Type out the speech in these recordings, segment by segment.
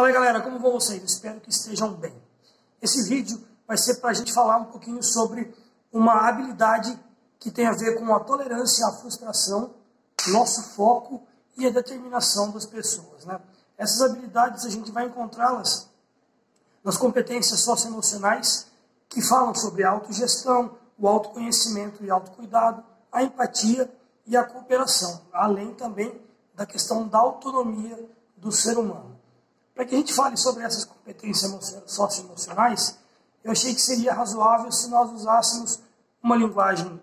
Fala aí, galera, como vão vocês? Espero que estejam bem. Esse vídeo vai ser para a gente falar um pouquinho sobre uma habilidade que tem a ver com a tolerância à frustração, nosso foco e a determinação das pessoas, né? Essas habilidades a gente vai encontrá-las nas competências socioemocionais que falam sobre a autogestão, o autoconhecimento e autocuidado, a empatia e a cooperação, além também da questão da autonomia do ser humano. Para que a gente fale sobre essas competências socioemocionais, eu achei que seria razoável se nós usássemos uma linguagem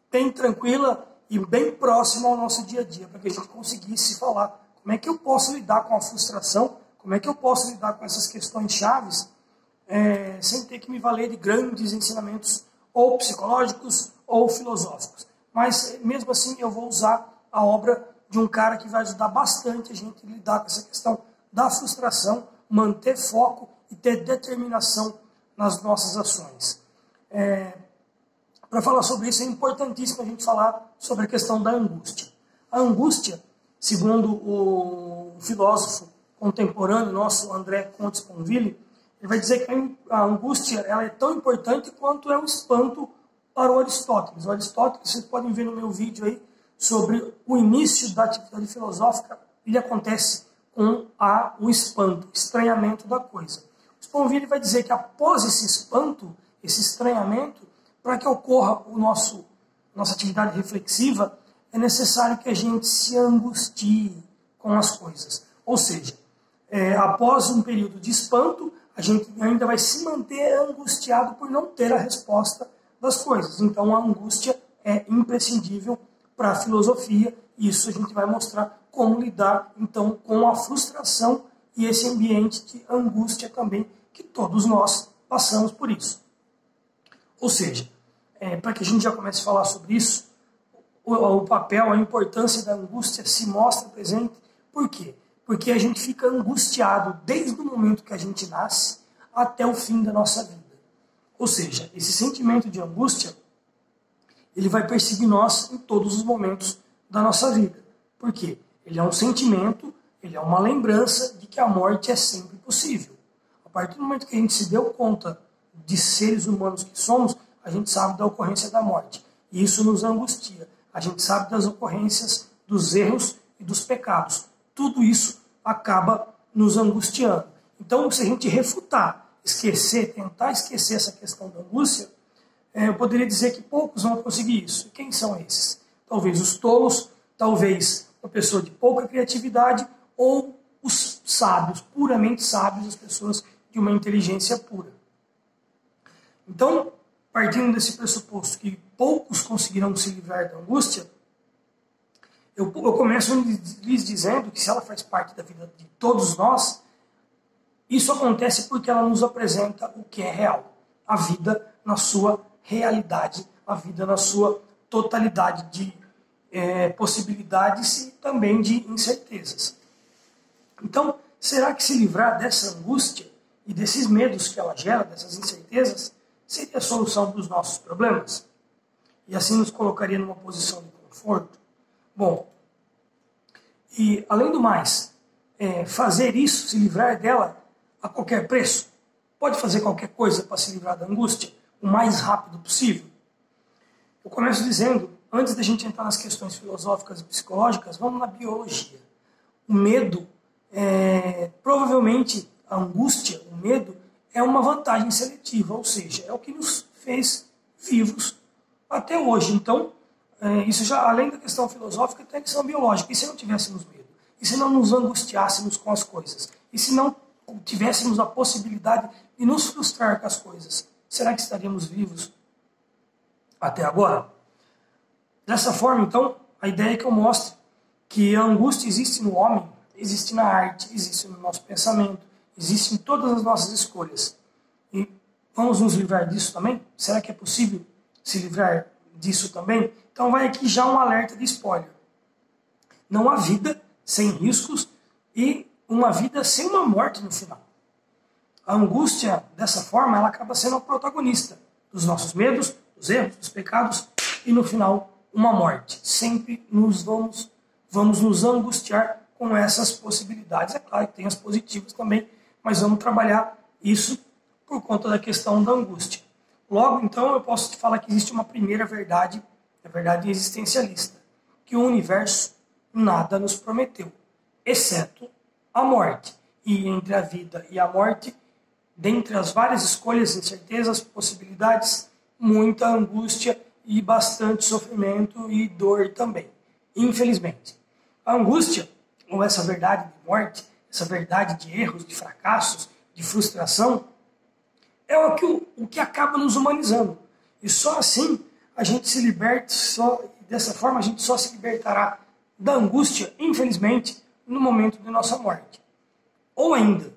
bem tranquila e bem próxima ao nosso dia a dia, para que a gente conseguisse falar como é que eu posso lidar com a frustração, como é que eu posso lidar com essas questões chaves, sem ter que me valer de grandes ensinamentos ou psicológicos ou filosóficos. Mas, mesmo assim, eu vou usar a obra de um cara que vai ajudar bastante a gente a lidar com essa questão da frustração, manter foco e ter determinação nas nossas ações. Para falar sobre isso, é importantíssimo a gente falar sobre a questão da angústia. A angústia, segundo o filósofo contemporâneo nosso, André Comte-Sponville, ele vai dizer que a angústia ela é tão importante quanto é o espanto para o Aristóteles. O Aristóteles, vocês podem ver no meu vídeo aí, sobre o início da atividade filosófica, ele acontece com o espanto, o estranhamento da coisa. O Sponville vai dizer que após esse espanto, esse estranhamento, para que ocorra nossa atividade reflexiva, é necessário que a gente se angustie com as coisas. Ou seja, após um período de espanto, a gente ainda vai se manter angustiado por não ter a resposta das coisas. Então a angústia é imprescindível para a filosofia, e isso a gente vai mostrar como lidar então com a frustração e esse ambiente de angústia também, que todos nós passamos por isso. Ou seja, para que a gente já comece a falar sobre isso, o papel, a importância da angústia se mostra presente. Por quê? Porque a gente fica angustiado desde o momento que a gente nasce até o fim da nossa vida. Ou seja, esse sentimento de angústia, ele vai perseguir nós em todos os momentos da nossa vida. Por quê? Ele é um sentimento, ele é uma lembrança de que a morte é sempre possível. A partir do momento que a gente se deu conta de seres humanos que somos, a gente sabe da ocorrência da morte. E isso nos angustia. A gente sabe das ocorrências, dos erros e dos pecados. Tudo isso acaba nos angustiando. Então, se a gente refutar, esquecer, tentar esquecer essa questão da angústia, eu poderia dizer que poucos vão conseguir isso. E quem são esses? Talvez os tolos, talvez uma pessoa de pouca criatividade, ou os sábios, puramente sábios, as pessoas de uma inteligência pura. Então, partindo desse pressuposto que poucos conseguirão se livrar da angústia, eu começo lhes dizendo que se ela faz parte da vida de todos nós, isso acontece porque ela nos apresenta o que é real. A vida na sua realidade, a vida na sua totalidade de possibilidades e também de incertezas. Então, será que se livrar dessa angústia e desses medos que ela gera, dessas incertezas, seria a solução dos nossos problemas? E assim nos colocaria numa posição de conforto? Bom, e além do mais, fazer isso, se livrar dela a qualquer preço, pode fazer qualquer coisa para se livrar da angústia o mais rápido possível? Eu começo dizendo, antes da gente entrar nas questões filosóficas e psicológicas, vamos na biologia. O medo, provavelmente a angústia, o medo, é uma vantagem seletiva, ou seja, é o que nos fez vivos até hoje. Então, isso já, além da questão filosófica, tem a questão biológica. E se não tivéssemos medo? E se não nos angustiássemos com as coisas? E se não tivéssemos a possibilidade de nos frustrar com as coisas? Será que estaríamos vivos até agora? Dessa forma, então, a ideia é que eu mostre que a angústia existe no homem, existe na arte, existe no nosso pensamento, existe em todas as nossas escolhas. E vamos nos livrar disso também? Será que é possível se livrar disso também? Então vai aqui já um alerta de spoiler. Não há vida sem riscos e uma vida sem uma morte no final. A angústia, dessa forma, ela acaba sendo a protagonista dos nossos medos, dos erros, dos pecados e, no final, uma morte. Sempre vamos nos angustiar com essas possibilidades. É claro que tem as positivas também, mas vamos trabalhar isso por conta da questão da angústia. Logo, então, eu posso te falar que existe uma primeira verdade, a verdade existencialista, que o universo nada nos prometeu, exceto a morte. E entre a vida e a morte, dentre as várias escolhas, incertezas, possibilidades, muita angústia e bastante sofrimento e dor também, infelizmente. A angústia, ou essa verdade de morte, essa verdade de erros, de fracassos, de frustração, é o que acaba nos humanizando. E só assim a gente se liberta, dessa forma a gente só se libertará da angústia, infelizmente, no momento de nossa morte. Ou ainda,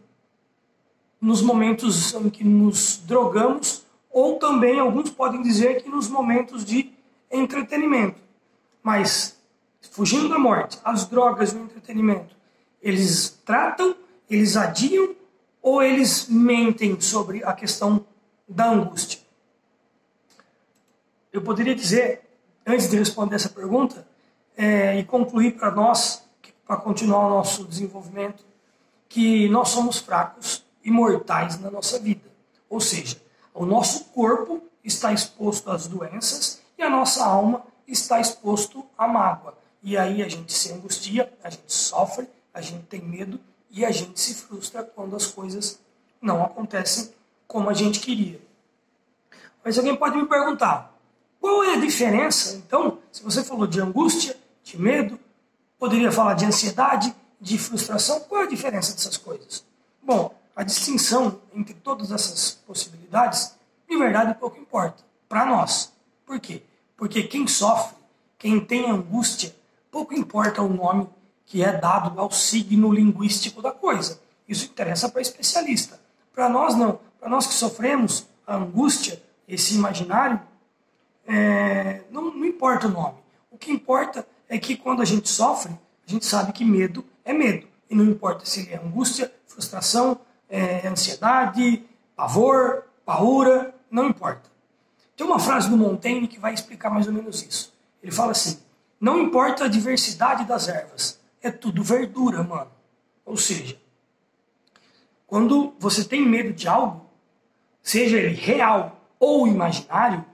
nos momentos em que nos drogamos, ou também alguns podem dizer que nos momentos de entretenimento. Mas, fugindo da morte, as drogas e o entretenimento, eles tratam, eles adiam ou eles mentem sobre a questão da angústia? Eu poderia dizer, antes de responder essa pergunta, e concluir para nós, para continuar o nosso desenvolvimento, que nós somos fracos e mortais na nossa vida. Ou seja, o nosso corpo está exposto às doenças e a nossa alma está exposto à mágoa. E aí a gente se angustia, a gente sofre, a gente tem medo e a gente se frustra quando as coisas não acontecem como a gente queria. Mas alguém pode me perguntar, qual é a diferença, então, se você falou de angústia, de medo, poderia falar de ansiedade, de frustração, qual é a diferença dessas coisas? Bom, a distinção entre todas essas possibilidades, de verdade, pouco importa para nós. Por quê? Porque quem sofre, quem tem angústia, pouco importa o nome que é dado ao signo linguístico da coisa. Isso interessa para especialista. Para nós não. Para nós que sofremos a angústia, esse imaginário, não importa o nome. O que importa é que quando a gente sofre, a gente sabe que medo é medo. E não importa se ele é angústia, frustração, ansiedade, pavor, paura, não importa. Tem uma frase do Montaigne que vai explicar mais ou menos isso. Ele fala assim, não importa a diversidade das ervas, é tudo verdura, mano. Ou seja, quando você tem medo de algo, seja ele real ou imaginário,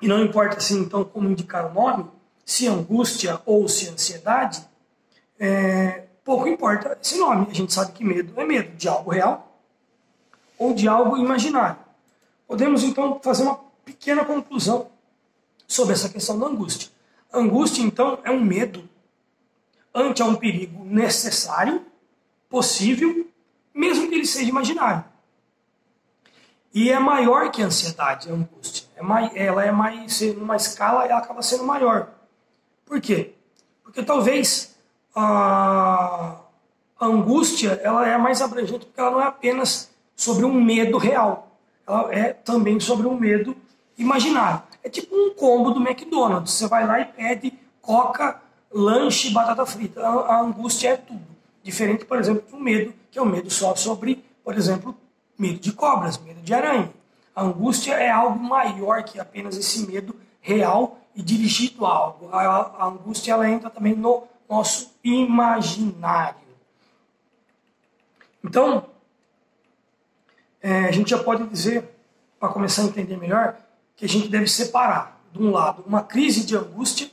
e não importa assim, então, como indicar o nome, se angústia ou se ansiedade, pouco importa esse nome. A gente sabe que medo é medo de algo real ou de algo imaginário. Podemos, então, fazer uma pequena conclusão sobre essa questão da angústia. A angústia, então, é um medo ante a um perigo necessário, possível, mesmo que ele seja imaginário. E é maior que a ansiedade, a angústia. Ela é mais, numa escala, ela acaba sendo maior. Por quê? Porque talvez a angústia ela é mais abrangente porque ela não é apenas sobre um medo real. Ela é também sobre um medo imaginário. É tipo um combo do McDonald's. Você vai lá e pede coca, lanche e batata frita. A angústia é tudo. Diferente, por exemplo, do medo, que é o medo só sobre, por exemplo, medo de cobras, medo de aranha. A angústia é algo maior que apenas esse medo real e dirigido a algo. A angústia ela entra também no nosso imaginário. Então, a gente já pode dizer, para começar a entender melhor, que a gente deve separar, de um lado, uma crise de angústia,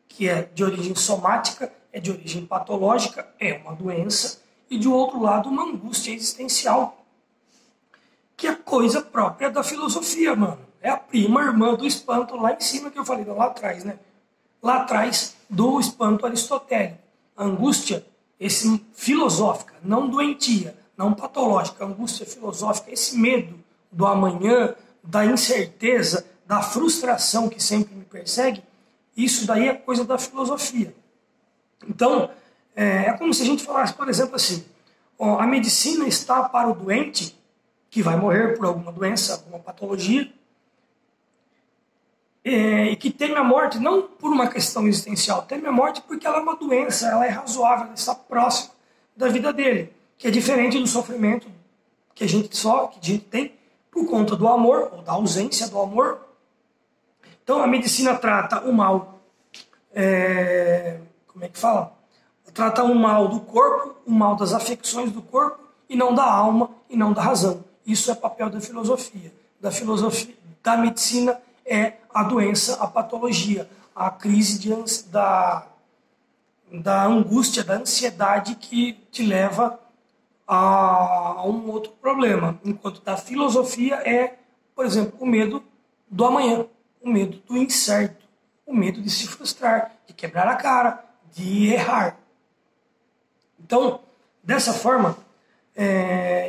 que é de origem somática, é de origem patológica, é uma doença, e de outro lado, uma angústia existencial, que é coisa própria da filosofia, mano. É a prima irmã do espanto lá em cima que eu falei, lá atrás, né? Lá atrás do espanto aristotélico. A angústia, esse filosófica, não doentia, não patológica, a angústia filosófica, esse medo do amanhã, da incerteza, da frustração que sempre me persegue, isso daí é coisa da filosofia. Então, é como se a gente falasse, por exemplo, assim, a medicina está para o doente, que vai morrer por alguma doença, alguma patologia, e que teme a morte não por uma questão existencial, teme a morte porque ela é uma doença, ela é razoável, ela está próxima da vida dele, que é diferente do sofrimento que a gente tem por conta do amor, ou da ausência do amor. Então a medicina trata o mal, como é que fala? trata o mal do corpo, o mal das afecções do corpo, e não da alma, e não da razão. Isso é papel da filosofia. Da medicina é a doença, a patologia, a crise da angústia, da ansiedade que te leva a um outro problema. Enquanto da filosofia é, por exemplo, o medo do amanhã, o medo do incerto, o medo de se frustrar, de quebrar a cara, de errar. Então, dessa forma,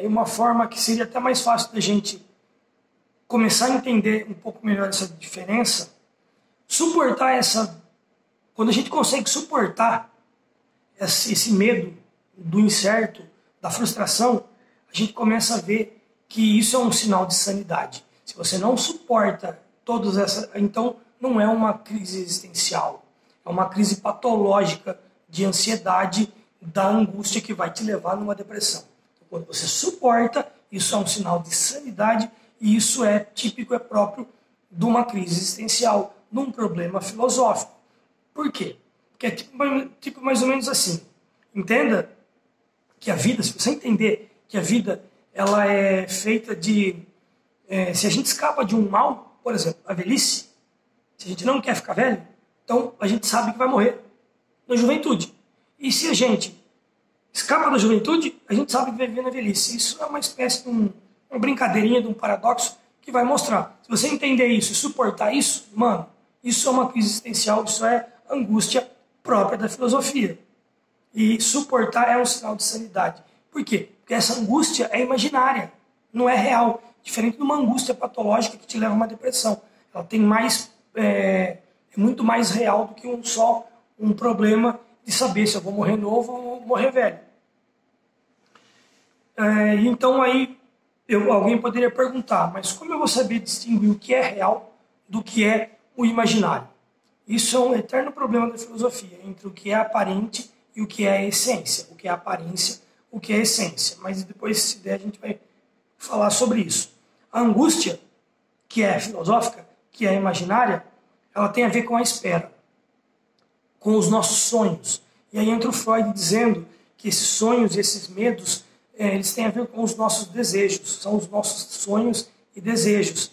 uma forma que seria até mais fácil da gente começar a entender um pouco melhor essa diferença, quando a gente consegue suportar esse medo do incerto, da frustração, a gente começa a ver que isso é um sinal de sanidade. Se você não suporta todas essas, então não é uma crise existencial, é uma crise patológica de ansiedade, da angústia que vai te levar numa depressão. Então, quando você suporta, isso é um sinal de sanidade e isso é típico, é próprio de uma crise existencial, de um problema filosófico. Por quê? Porque é tipo mais ou menos assim. Entenda que a vida, se você entender que a vida ela é feita de... se a gente escapa de um mal, por exemplo, a velhice, se a gente não quer ficar velho, então a gente sabe que vai morrer na juventude. E se a gente escapa da juventude, a gente sabe que vai viver na velhice. Isso é uma espécie de uma brincadeirinha, de um paradoxo que vai mostrar. Se você entender isso e suportar isso, mano, isso é uma crise existencial, isso é angústia própria da filosofia. E suportar é um sinal de sanidade. Por quê? Porque essa angústia é imaginária, não é real. Diferente de uma angústia patológica que te leva a uma depressão. Ela tem é muito mais real do que um problema de saber se eu vou morrer novo ou morrer velho. Então aí alguém poderia perguntar, mas como eu vou saber distinguir o que é real do que é o imaginário? Isso é um eterno problema da filosofia, entre o que é aparente e o que é a essência, o que é a aparência, o que é a essência. Mas depois, se der, a gente vai falar sobre isso. A angústia, que é filosófica, que é imaginária, ela tem a ver com a espera, com os nossos sonhos. E aí entra o Freud dizendo que esses sonhos, esses medos, eles têm a ver com os nossos desejos, são os nossos sonhos e desejos.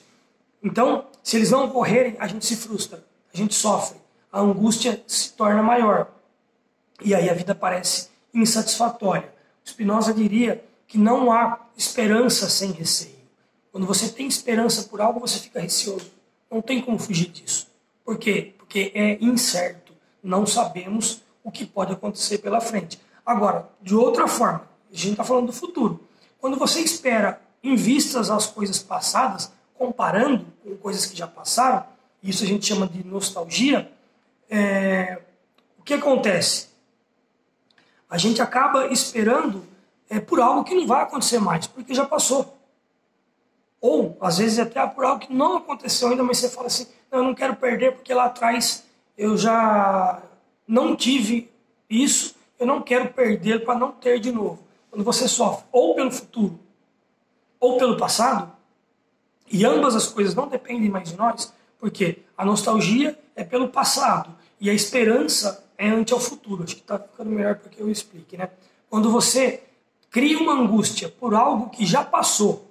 Então, se eles não ocorrerem, a gente se frustra, a gente sofre, a angústia se torna maior. E aí a vida parece insatisfatória. Spinoza diria que não há esperança sem receio. Quando você tem esperança por algo, você fica receoso. Não tem como fugir disso. Por quê? Porque é incerto. Não sabemos o que pode acontecer pela frente. Agora, de outra forma, a gente está falando do futuro. Quando você espera em vistas às coisas passadas, comparando com coisas que já passaram, isso a gente chama de nostalgia, o que acontece? A gente acaba esperando por algo que não vai acontecer mais, porque já passou. Ou, às vezes, até por algo que não aconteceu ainda, mas você fala assim, não, eu não quero perder porque lá atrás eu já não tive isso, eu não quero perder para não ter de novo. Quando você sofre ou pelo futuro ou pelo passado, e ambas as coisas não dependem mais de nós, porque a nostalgia é pelo passado e a esperança é ante ao futuro. Acho que está ficando melhor para que eu explique, né? Quando você cria uma angústia por algo que já passou,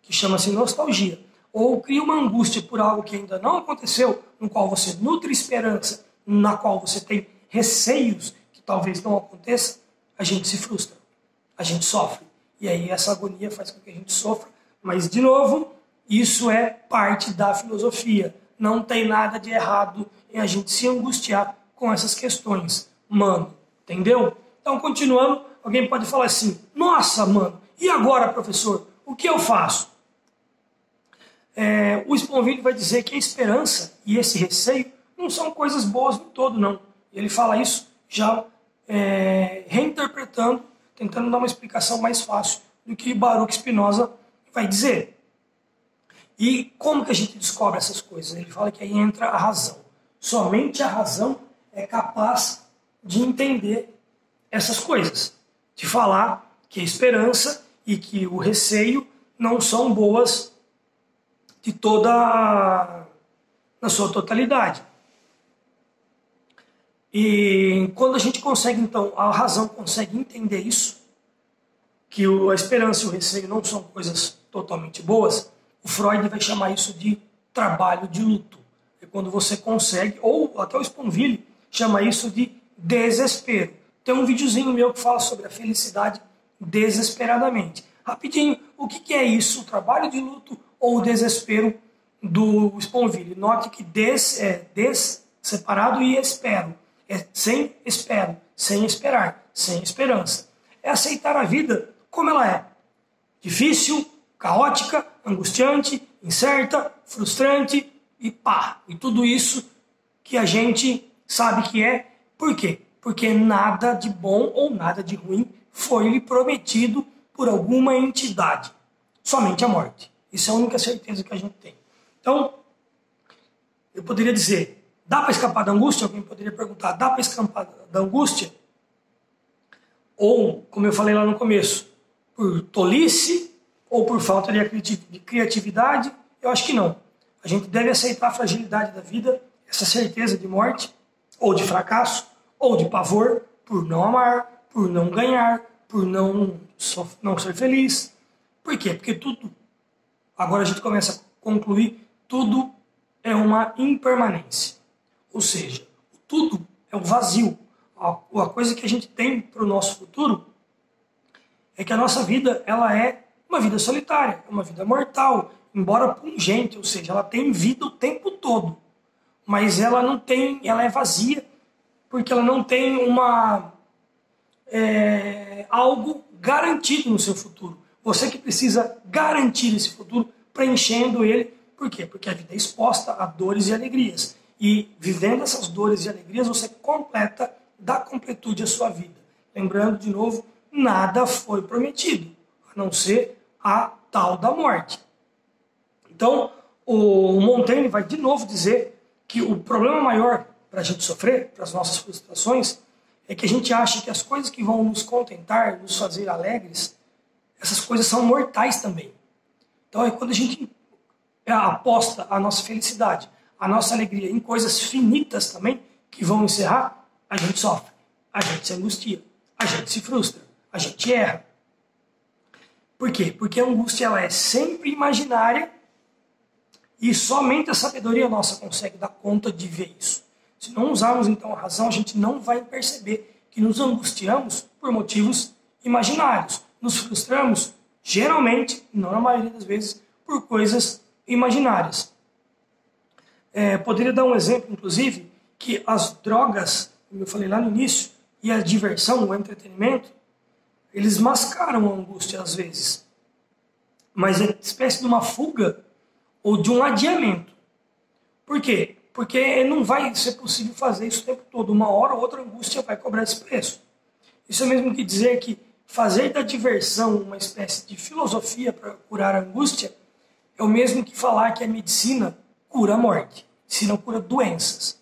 que chama-se nostalgia, ou cria uma angústia por algo que ainda não aconteceu, no qual você nutre esperança, na qual você tem receios que talvez não aconteça, a gente se frustra, a gente sofre. E aí essa agonia faz com que a gente sofra, mas de novo, isso é parte da filosofia. Não tem nada de errado em a gente se angustiar com essas questões. Mano, entendeu? Então, continuando, alguém pode falar assim, nossa, mano, e agora, professor? O que eu faço? O Sponville vai dizer que a esperança e esse receio não são coisas boas no todo, não. Ele fala isso já reinterpretando, tentando dar uma explicação mais fácil do que Baruch Spinoza vai dizer. E como que a gente descobre essas coisas? Ele fala que aí entra a razão. Somente a razão é capaz de entender essas coisas. De falar que a esperança e que o receio não são boas na sua totalidade. E quando a gente consegue, então, a razão consegue entender isso, que a esperança e o receio não são coisas totalmente boas, o Freud vai chamar isso de trabalho de luto. É quando você consegue, ou até o Sponville chama isso de desespero. Tem um videozinho meu que fala sobre a felicidade desesperadamente. Rapidinho, o que é isso? O trabalho de luto ou o desespero do Sponville? Note que des é separado e espero. É sem espero, sem esperar, sem esperança. É aceitar a vida como ela é. Difícil, caótica, angustiante, incerta, frustrante e pá. E tudo isso que a gente sabe que é. Por quê? Porque nada de bom ou nada de ruim foi lhe prometido por alguma entidade. Somente a morte. Isso é a única certeza que a gente tem. Então, eu poderia dizer, dá para escapar da angústia? Alguém poderia perguntar, dá para escapar da angústia? Ou, como eu falei lá no começo, por tolice ou por falta de criatividade? Eu acho que não. A gente deve aceitar a fragilidade da vida, essa certeza de morte, ou de fracasso, ou de pavor, por não amar, por não ganhar, por não ser feliz. Por quê? Porque tudo, agora a gente começa a concluir, tudo é uma impermanência. Ou seja, tudo é um vazio. A coisa que a gente tem para o nosso futuro é que a nossa vida ela é uma vida solitária, uma vida mortal, embora pungente, ou seja, ela tem vida o tempo todo, mas ela não tem, ela é vazia porque ela não tem algo garantido no seu futuro. Você que precisa garantir esse futuro preenchendo ele, por quê? Porque a vida é exposta a dores e alegrias. E vivendo essas dores e alegrias, você completa, dá completude à sua vida. Lembrando, de novo, nada foi prometido, a não ser a tal da morte. Então, o Montaigne vai de novo dizer que o problema maior para a gente sofrer, para as nossas frustrações, é que a gente acha que as coisas que vão nos contentar, nos fazer alegres, essas coisas são mortais também. Então, é quando a gente aposta a nossa felicidade, a nossa alegria em coisas finitas também, que vão encerrar, a gente sofre, a gente se angustia, a gente se frustra, a gente erra. Por quê? Porque a angústia ela é sempre imaginária e somente a sabedoria nossa consegue dar conta de ver isso. Se não usarmos então a razão, a gente não vai perceber que nos angustiamos por motivos imaginários. Nos frustramos, geralmente, não na maioria das vezes, por coisas imaginárias. Poderia dar um exemplo, inclusive, que as drogas, como eu falei lá no início, e a diversão, o entretenimento, eles mascaram a angústia às vezes. Mas é uma espécie de uma fuga ou de um adiamento. Por quê? Porque não vai ser possível fazer isso o tempo todo. Uma hora ou outra a angústia vai cobrar esse preço. Isso é mesmo que dizer que fazer da diversão uma espécie de filosofia para curar a angústia é o mesmo que falar que a medicina cura a morte. A medicina cura doenças.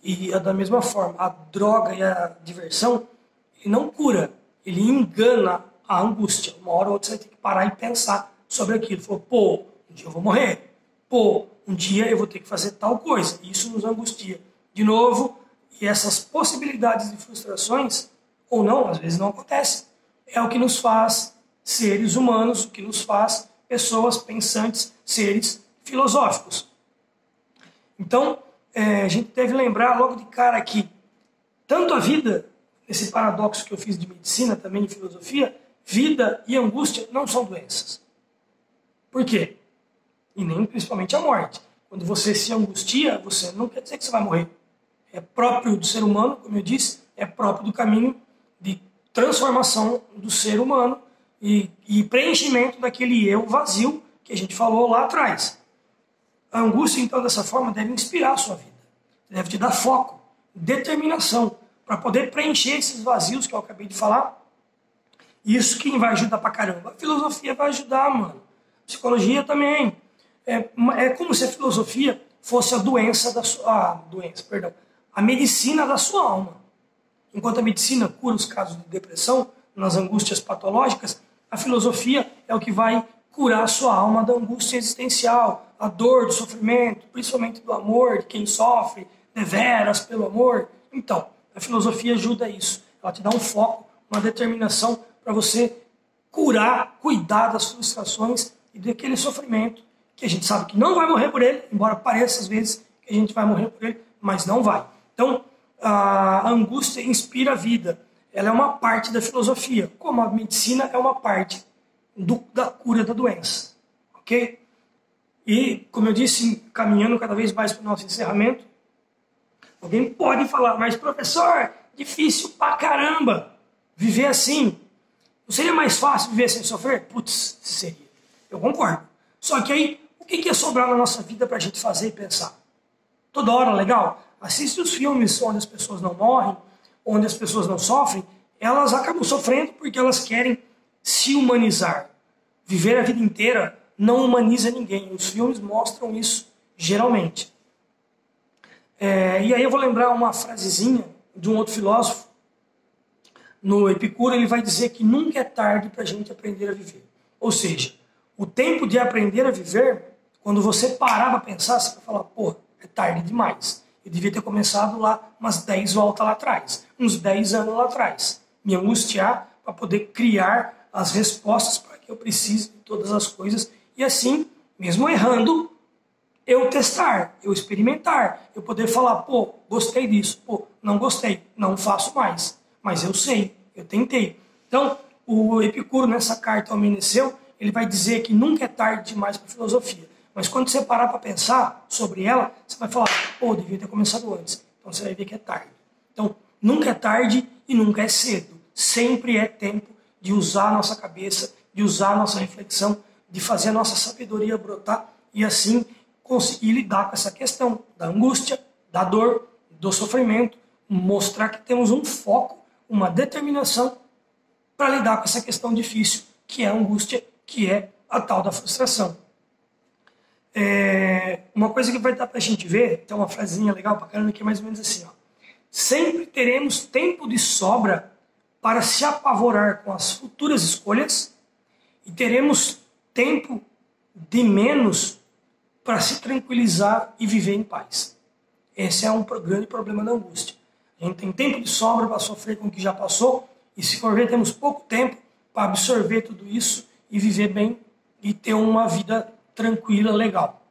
E da mesma forma, a droga e a diversão, ele não cura, ele engana a angústia. Uma hora ou outra você vai ter que parar e pensar sobre aquilo. Falou, pô, um dia eu vou morrer. Pô, um dia eu vou ter que fazer tal coisa. Isso nos angustia. De novo, e essas possibilidades de frustrações, ou não, às vezes não acontecem, é o que nos faz seres humanos, o que nos faz pessoas pensantes, seres filosóficos. Então, a gente deve lembrar logo de cara que tanto a vida, esse paradoxo que eu fiz de medicina, também de filosofia, vida e angústia não são doenças. Por quê? E nem principalmente a morte. Quando você se angustia, você não quer dizer que você vai morrer. É próprio do ser humano, como eu disse, é próprio do caminho de transformação do ser humano e preenchimento daquele eu vazio que a gente falou lá atrás. A angústia, então, dessa forma, deve inspirar a sua vida. Deve te dar foco, determinação, para poder preencher esses vazios que eu acabei de falar. Isso quem vai ajudar pra caramba? A filosofia vai ajudar, mano. Psicologia também. É como se a filosofia fosse a doença da sua... a medicina da sua alma. Enquanto a medicina cura os casos de depressão, nas angústias patológicas, a filosofia é o que vai curar a sua alma da angústia existencial, a dor, do sofrimento, principalmente do amor, de quem sofre deveras pelo amor Então, a filosofia ajuda isso. Ela te dá um foco, uma determinação para você curar, cuidar das frustrações e daquele sofrimento que a gente sabe que não vai morrer por ele, embora pareça às vezes que a gente vai morrer por ele, mas não vai. Então, a angústia inspira a vida. Ela é uma parte da filosofia, como a medicina é uma parte da cura da doença. Ok? E, como eu disse, caminhando cada vez mais para o nosso encerramento, alguém pode falar, mas professor, difícil pra caramba viver assim. Não seria mais fácil viver sem sofrer? Putz, seria. Eu concordo. Só que aí, o que ia sobrar na nossa vida para a gente fazer e pensar? Toda hora, legal? Assiste os filmes onde as pessoas não morrem, onde as pessoas não sofrem, elas acabam sofrendo porque elas querem se humanizar. Viver a vida inteira não humaniza ninguém. Os filmes mostram isso, geralmente. E aí eu vou lembrar uma frasezinha de um outro filósofo. No Epicuro ele vai dizer que nunca é tarde para a gente aprender a viver. Ou seja, o tempo de aprender a viver, quando você parar para pensar, você vai falar, pô, é tarde demais. Eu devia ter começado lá umas 10 voltas lá atrás, uns 10 anos lá atrás. Me angustiar para poder criar as respostas para que eu precise de todas as coisas. E assim, mesmo errando, eu testar, eu experimentar, eu poder falar, pô, gostei disso, pô, não gostei, não faço mais. Mas eu sei, eu tentei. Então, o Epicuro, nessa carta ao Meneceu, ele vai dizer que nunca é tarde demais para a filosofia. Mas quando você parar para pensar sobre ela, você vai falar, pô, devia ter começado antes. Então você vai ver que é tarde. Então, nunca é tarde e nunca é cedo. Sempre é tempo de usar a nossa cabeça, de usar a nossa reflexão, de fazer a nossa sabedoria brotar e assim conseguir lidar com essa questão da angústia, da dor, do sofrimento, mostrar que temos um foco, uma determinação para lidar com essa questão difícil, que é a angústia, que é a tal da frustração. Uma coisa que vai dar para a gente ver, tem uma frasezinha legal para caramba que é mais ou menos assim, ó. Sempre teremos tempo de sobra para se apavorar com as futuras escolhas e teremos tempo de menos para se tranquilizar e viver em paz. Esse é um grande problema da angústia. A gente tem tempo de sobra para sofrer com o que já passou e, se for ver, temos pouco tempo para absorver tudo isso e viver bem e ter uma vida tranquila, legal.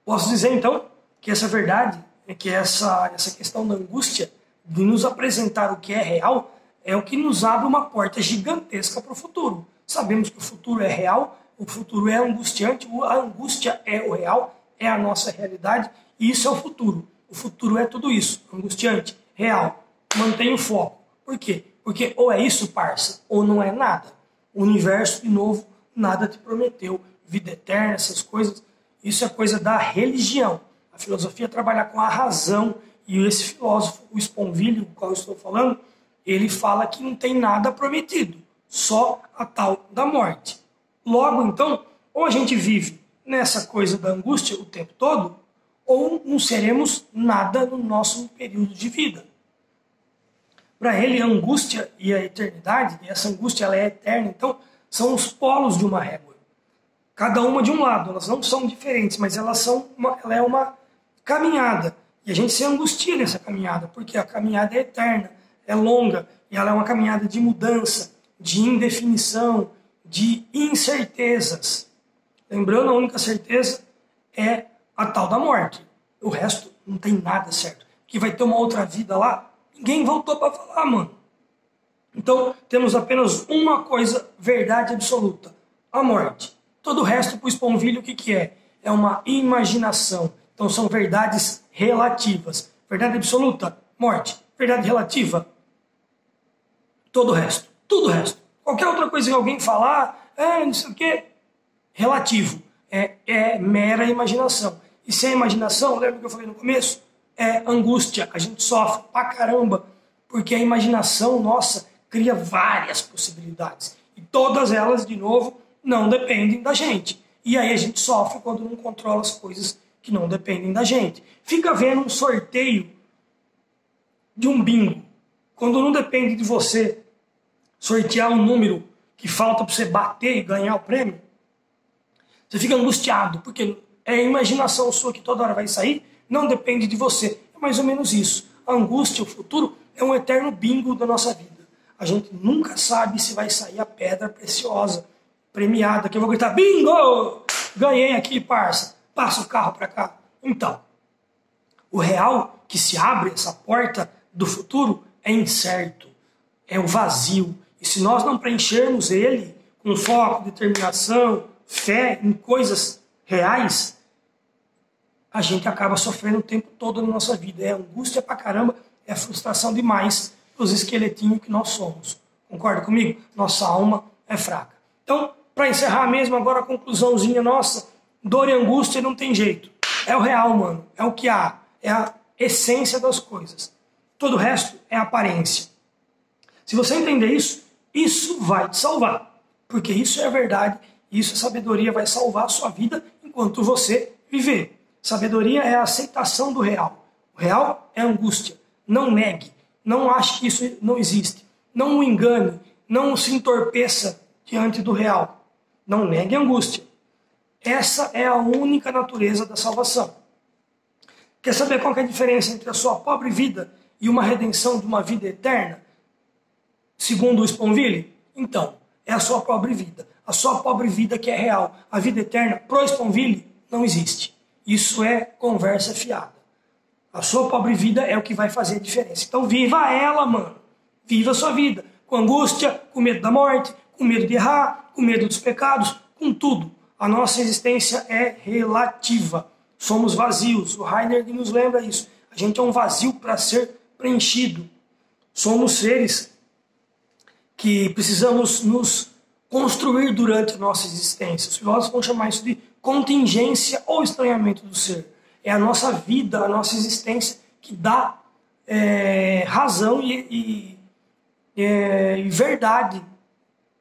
Posso dizer, então, que essa verdade, que essa questão da angústia, de nos apresentar o que é real, é o que nos abre uma porta gigantesca para o futuro. Sabemos que o futuro é real, o futuro é angustiante, a angústia é o real, é a nossa realidade, e isso é o futuro. O futuro é tudo isso, angustiante, real. Mantenha o foco. Por quê? Porque ou é isso, parça, ou não é nada. O universo, de novo, nada te prometeu. Vida eterna, essas coisas, isso é coisa da religião. A filosofia trabalha com a razão, e esse filósofo, o Sponville, do qual eu estou falando, ele fala que não tem nada prometido, só a tal da morte. Logo, então, ou a gente vive nessa coisa da angústia o tempo todo, ou não seremos nada no nosso período de vida. Para ele, a angústia e a eternidade, e essa angústia ela é eterna, então, são os polos de uma régua. Cada uma de um lado, elas não são diferentes, mas ela é uma caminhada. E a gente se angustia nessa caminhada, porque a caminhada é eterna, é longa, e ela é uma caminhada de mudança, de indefinição, de incertezas. Lembrando, a única certeza é a tal da morte. O resto não tem nada certo. Que vai ter uma outra vida lá, ninguém voltou para falar, mano. Então, temos apenas uma coisa, verdade absoluta, a morte. Todo o resto, para o Sponville, o que é? É uma imaginação. Então, são verdades relativas. Verdade absoluta, morte. Verdade relativa, todo o resto. Tudo o resto. Qualquer outra coisa que alguém falar, não sei o quê, relativo. É mera imaginação. E sem imaginação, lembra que eu falei no começo? É angústia. A gente sofre pra caramba. Porque a imaginação nossa cria várias possibilidades. E todas elas, de novo, não dependem da gente. E aí a gente sofre quando não controla as coisas que não dependem da gente. Fica vendo um sorteio de um bingo. Quando não depende de você sortear um número que falta para você bater e ganhar o prêmio, você fica angustiado, porque é a imaginação sua que toda hora vai sair, não depende de você. É mais ou menos isso. a angústia, o futuro, é um eterno bingo da nossa vida. A gente nunca sabe se vai sair a pedra preciosa, premiada, que eu vou gritar, bingo! Ganhei aqui, parça. Passa o carro para cá. Então, o real que se abre, essa porta do futuro, é incerto, é o vazio. E se nós não preenchermos ele com foco, determinação, fé em coisas reais, a gente acaba sofrendo o tempo todo na nossa vida. É angústia pra caramba, é frustração demais os esqueletinhos que nós somos. Concorda comigo? Nossa alma é fraca. Então, para encerrar mesmo agora a conclusãozinha nossa, dor e angústia não tem jeito. É o real, mano. É o que há. É a essência das coisas. Todo o resto é aparência. Se você entender isso, isso vai te salvar. Porque isso é a verdade, isso é sabedoria, vai salvar a sua vida enquanto você viver. Sabedoria é a aceitação do real. O real é angústia. Não negue. Não ache que isso não existe. Não o engane. Não se entorpeça diante do real. Não negue a angústia. Essa é a única natureza da salvação. Quer saber qual que é a diferença entre a sua pobre vida e uma redenção de uma vida eterna? Segundo o Sponville? Então, é a sua pobre vida. A sua pobre vida que é real. A vida eterna, pro Sponville, não existe. Isso é conversa fiada. A sua pobre vida é o que vai fazer a diferença. Então viva ela, mano. Viva a sua vida. Com angústia, com medo da morte, com medo de errar, com medo dos pecados, com tudo. A nossa existência é relativa. Somos vazios. O Heidegger nos lembra isso. A gente é um vazio para ser preenchido. Somos seres que precisamos nos construir durante a nossa existência. Os filósofos vão chamar isso de contingência ou estranhamento do ser. É a nossa vida, a nossa existência que dá razão e verdade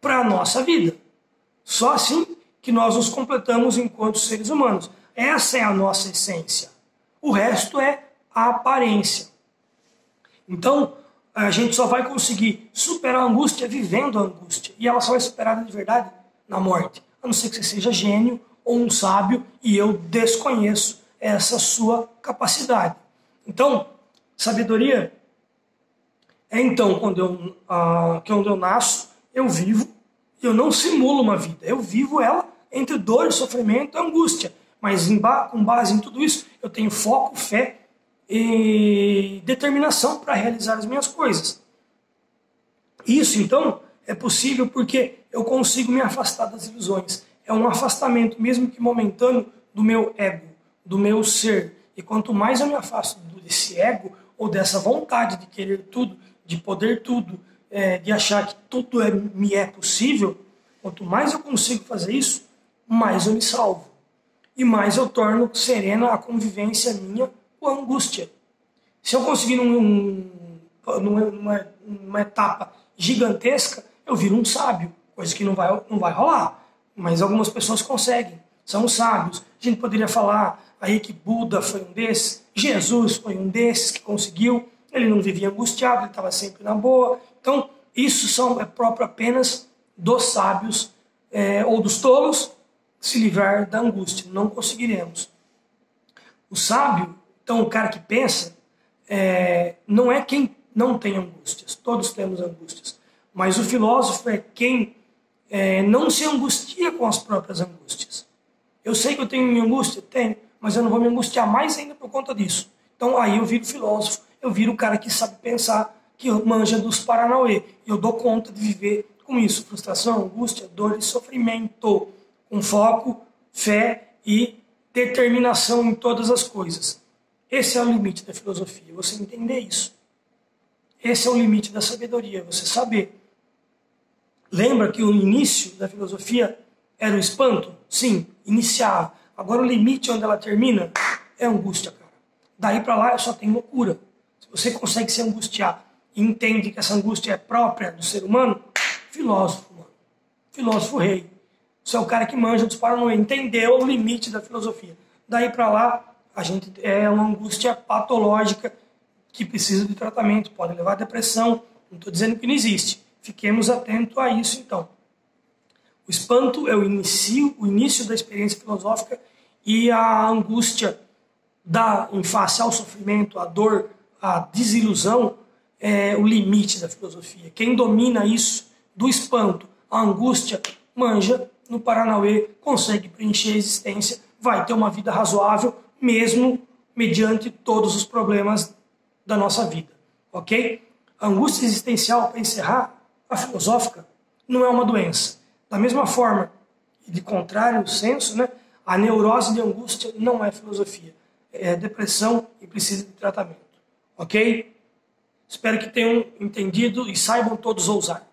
para a nossa vida. Só assim que nós nos completamos enquanto seres humanos. Essa é a nossa essência. O resto é a aparência. Então, a gente só vai conseguir superar a angústia vivendo a angústia. E ela só é superada de verdade na morte. A não ser que você seja gênio ou um sábio, e eu desconheço essa sua capacidade. Então, sabedoria é então quando eu nasço, eu vivo, eu não simulo uma vida, eu vivo ela entre dor, sofrimento e angústia. Mas com base em tudo isso, eu tenho foco, fé e determinação para realizar as minhas coisas. Isso, então, é possível porque eu consigo me afastar das ilusões. É um afastamento, mesmo que momentâneo, do meu ego, do meu ser. E quanto mais eu me afasto desse ego, ou dessa vontade de querer tudo, de poder tudo, de achar que tudo me é possível, quanto mais eu consigo fazer isso, mais eu me salvo. E mais eu torno serena a convivência minha com a angústia. Se eu conseguir numa etapa gigantesca, eu viro um sábio, coisa que não vai rolar. Mas algumas pessoas conseguem, são sábios. A gente poderia falar aí que Buda foi um desses, Jesus foi um desses que conseguiu, ele não vivia angustiado, ele estava sempre na boa. Então, isso é próprio apenas dos sábios ou dos tolos se livrar da angústia. Não conseguiremos. O sábio, então o cara que pensa, não é quem não tem angústias, todos temos angústias. Mas o filósofo é quem não se angustia com as próprias angústias. Eu sei que eu tenho minha angústia? Tenho, mas eu não vou me angustiar mais ainda por conta disso. Então aí eu viro filósofo, eu viro o cara que sabe pensar, que manja dos paranauê. E eu dou conta de viver com isso. Frustração, angústia, dor e sofrimento. Com foco, fé e determinação em todas as coisas. Esse é o limite da filosofia, você entender isso. Esse é o limite da sabedoria, você saber. Lembra que o início da filosofia era o espanto? Sim, iniciava. Agora o limite onde ela termina é angústia, cara. Daí para lá eu só tenho loucura. Se você consegue se angustiar e entende que essa angústia é própria do ser humano, filósofo, mano. Filósofo rei. Você é o cara que manja dos paranoia, entendeu o limite da filosofia. Daí para lá, a gente é uma angústia patológica que precisa de tratamento, pode levar a depressão. Não estou dizendo que não existe. Fiquemos atentos a isso, então. O espanto é o início da experiência filosófica e a angústia em face ao sofrimento, à dor, a desilusão é o limite da filosofia. Quem domina isso, do espanto à angústia, manja no Paranauê, consegue preencher a existência, vai ter uma vida razoável, mesmo mediante todos os problemas da nossa vida, ok? A angústia existencial, para encerrar, a filosófica, não é uma doença. Da mesma forma, e de contrário senso, né, a neurose de angústia não é filosofia. É depressão e precisa de tratamento, ok? Espero que tenham entendido e saibam todos ousar.